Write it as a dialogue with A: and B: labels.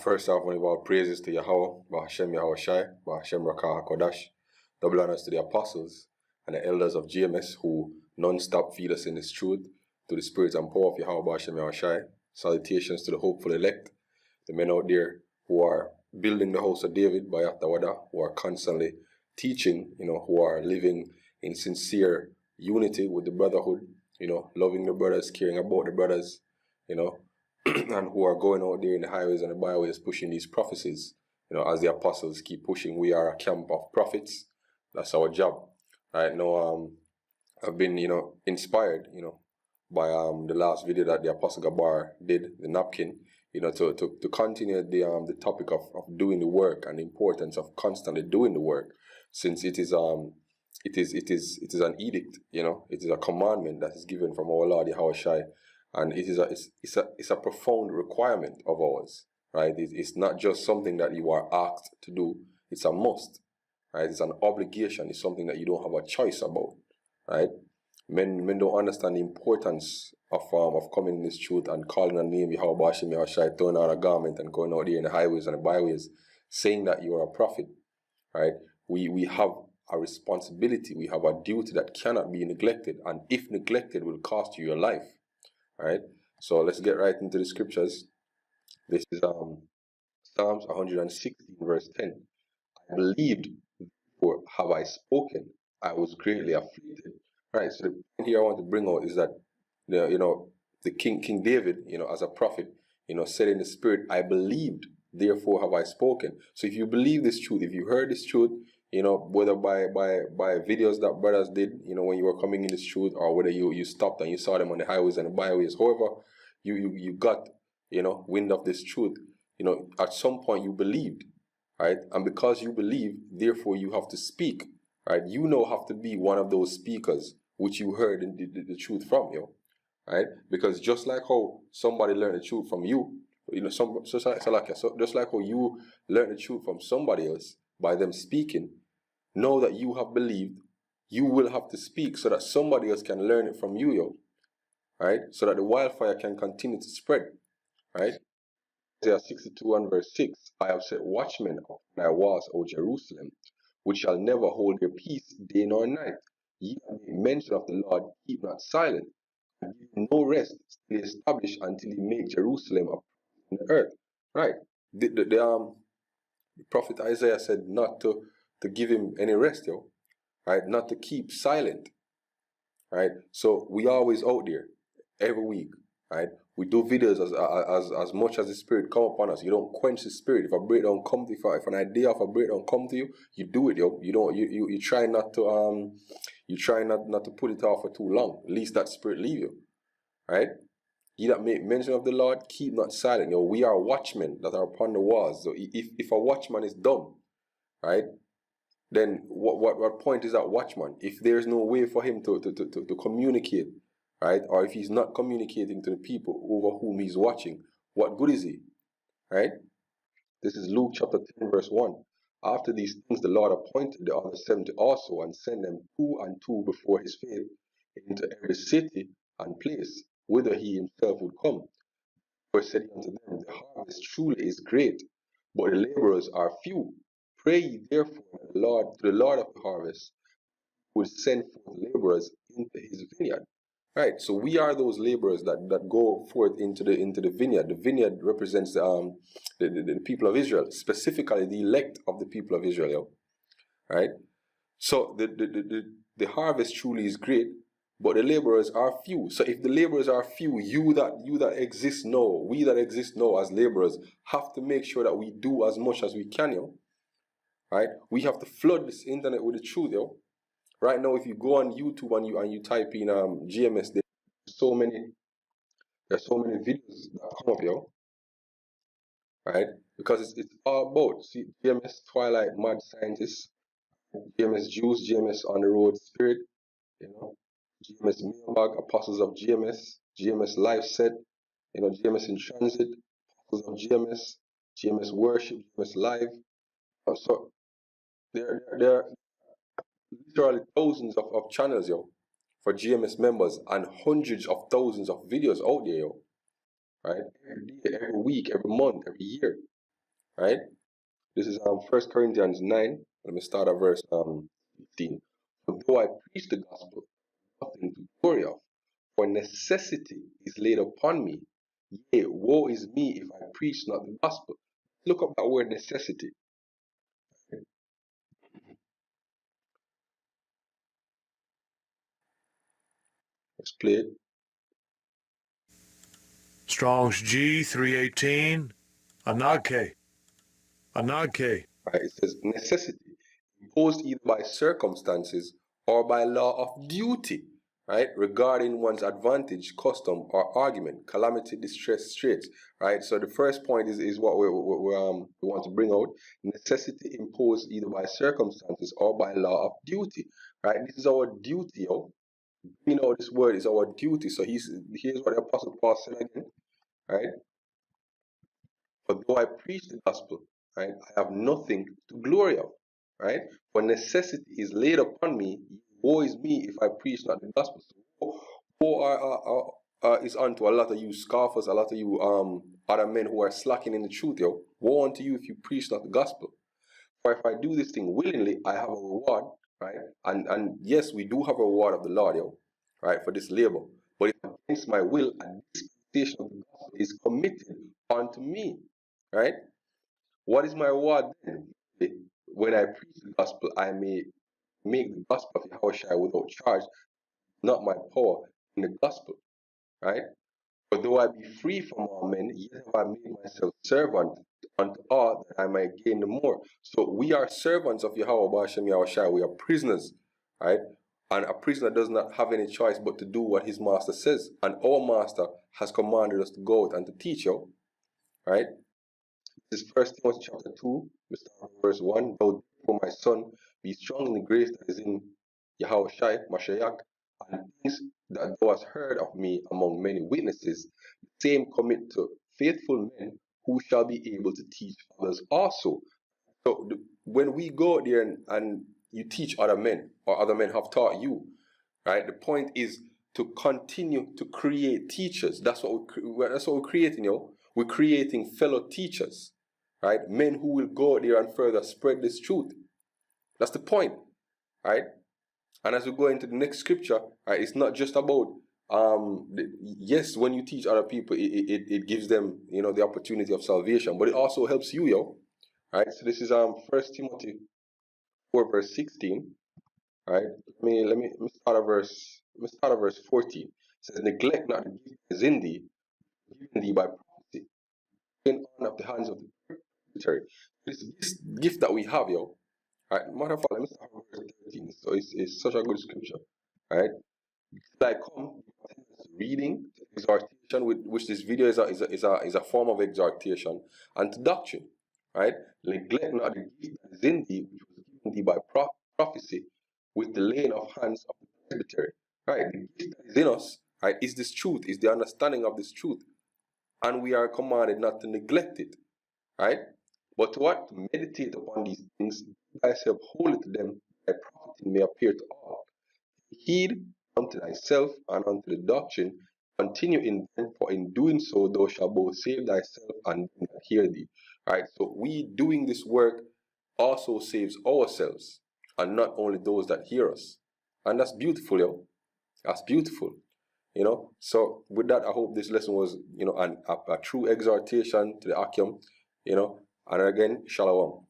A: First off, we give all praises to Yahweh, Bahashem Yahweh Shai, Bahashem Rakah HaKodash. Double honors to the apostles and the elders of GMS who non-stop feed us in this truth, to the spirits and power of Yahweh, Bahashem Yahweh Shai. Salutations to the hopeful elect, the men out there who are building the house of David by Atawada, who are constantly teaching, who are living in sincere unity with the brotherhood, loving the brothers, caring about the brothers, and who are going out there in the highways and the byways pushing these prophecies, as the apostles keep pushing. We are a camp of prophets. That's our job. Right now, I've been, inspired, by the last video that the Apostle Gabar did, the napkin, to continue the topic of doing the work and the importance of constantly doing the work, since it is an edict, it is a commandment that is given from our Lord Yahweh Shai. And it's a profound requirement of ours, right? It's not just something that you are asked to do; it's a must, right? It's an obligation. It's something that you don't have a choice about, right? Men don't understand the importance of coming in this truth and calling on the name Yahweh Bahashem Yahweh Shai, throwing on a garment and going out there in the highways and the byways, saying that you are a prophet, right? We have a responsibility. We have a duty that cannot be neglected, and if neglected, will cost you your life. Right, so let's get right into the scriptures. This is Psalms 116 verse 10. I believed, therefore have I spoken. I was greatly afflicted. Right. So the point here I want to bring out is that the King David, as a prophet, said in the spirit, I believed, therefore have I spoken. So if you believe this truth, if you heard this truth, whether by videos that brothers did, when you were coming in this truth, or whether you stopped and you saw them on the highways and the byways, however you got, wind of this truth, at some point you believed, right? And because you believe, therefore you have to speak, right? You now have to be one of those speakers which you heard the truth from, right? Because just like how somebody learned the truth from you, just like how you learned the truth from somebody else by them speaking, know that you have believed, you will have to speak so that somebody else can learn it from you, right? So that the wildfire can continue to spread, right? Isaiah 62 and verse 6, I have set watchmen upon thy walls, O Jerusalem, which shall never hold their peace day nor night. Ye have made mention of the Lord, keep not silent, and give him no rest till he establish until he make Jerusalem a praise in the earth. Right? The prophet Isaiah said not to give him any rest, right? Not to keep silent, right? So we always out there every week, right? We do videos as much as the spirit come upon us. You don't quench the spirit. If a breakdown come to you, if an idea of a breakdown come to you, you do it, You try not to not to put it off for too long. At least that spirit leave you, right? Ye that make mention of the Lord, keep not silent. We are watchmen that are upon the walls. So if a watchman is dumb, right, then what point is that watchman? If there's no way for him to communicate, right, or if he's not communicating to the people over whom he's watching, what good is he, right? This is Luke chapter 10 verse 1. After these things the Lord appointed the other 70 also, and sent them 2 and 2 before his face into every city and place whither he himself would come. For said he unto them, the harvest truly is great, but the laborers are few. Pray ye therefore to the Lord of the harvest, would send forth laborers into his vineyard. Right. So we are those laborers that go forth into the vineyard. The vineyard represents the people of Israel, specifically the elect of the people of Israel. Right. So the harvest truly is great, but the laborers are few. So if the laborers are few, you that exist now, we that exist now as laborers, have to make sure that we do as much as we can, right? We have to flood this internet with the truth, Right now, if you go on YouTube and you type in GMS, there's so many videos that come up, right? Because it's all about, see, GMS Twilight Mad Scientists, GMS Juice, GMS On the Road Spirit, GMS Mailbag, Apostles of GMS, GMS Life Set, GMS in Transit, Apostles of GMS, GMS Worship, GMS Live. So there are literally thousands of channels, for GMS members, and hundreds of thousands of videos out there, right? Every day, every week, every month, every year. right? This is 1 Corinthians 9. Let me start at verse 15. For though I preach the gospel, nothing to glory of, for necessity is laid upon me. Yea, woe is me if I preach not the gospel. Look up that word necessity. Let's play it.
B: Strong's G 318. Anagke. Anagke.
A: Right? It says necessity, imposed either by circumstances or by law of duty, right? Regarding one's advantage, custom, or argument, calamity, distress, straits, right? So the first point is what we want to bring out. Necessity imposed either by circumstances or by law of duty, right? This is our duty, yo. You know, this word is our duty. So here's what the Apostle Paul said again, right? For though I preach the gospel, right, I have nothing to glory of, right? For necessity is laid upon me. Woe is me if I preach not the gospel. So woe is unto a lot of you scoffers, a lot of you other men who are slacking in the truth, yo. Woe unto you if you preach not the gospel. For if I do this thing willingly, I have a reward, right? And yes, we do have a reward of the Lord, yo, right, for this labor. But if against my will, a dispensation of the gospel is committed unto me, right? What is my reward then? When I preach the gospel, I may make the gospel of Yahushua without charge, not my power in the gospel, right? For though I be free from all men, yet have I made myself servant unto all that I might gain the more. So we are servants of Yahweh Bashem Yahushua. We are prisoners, right? And a prisoner does not have any choice but to do what his master says. And our master has commanded us to go out and to teach you, right? This is 1 Timothy chapter 2, verse 1. Thou therefore, my son, be strong in the grace that is in Yahushua Mashiach, and things that thou hast heard of me among many witnesses, the same commit to faithful men who shall be able to teach others also. So when we go there and you teach other men, or other men have taught you, right? The point is to continue to create teachers. That's what we're creating, you know. We're creating fellow teachers, right? Men who will go there and further spread this truth. That's the point, right? And as we go into the next scripture, right, it's not just about yes, when you teach other people, it gives them, you know, the opportunity of salvation, but it also helps you, yo. Right? So this is 1 Timothy 4 verse 16. Right? Let me start at verse 14. It says, neglect not the gift that is in thee, given thee by prophecy, taken on of the hands of the presbytery. This gift that we have, yo. Right? Matter of fact, let me start at verse 13. So it's such a good scripture. Right? I come reading, exhortation, which this video is a form of exhortation, and to doctrine. Right? Neglect not the gift that is in thee, which was given thee by prophecy, with the laying of hands of the presbytery. Right? The gift that is in us, right, is this truth, is the understanding of this truth. And we are commanded not to neglect it. Right? But what? To meditate upon these things, thyself wholly to them, thy profiting may appear to all. Heed unto thyself and unto the doctrine, continue in them, for in doing so thou shalt both save thyself and them that hear thee. Right? So we doing this work also saves ourselves, and not only those that hear us. And that's beautiful, yo. That's beautiful. You know, so with that, I hope this lesson was, you know, a true exhortation to the Akim, you know, and again, Shalom.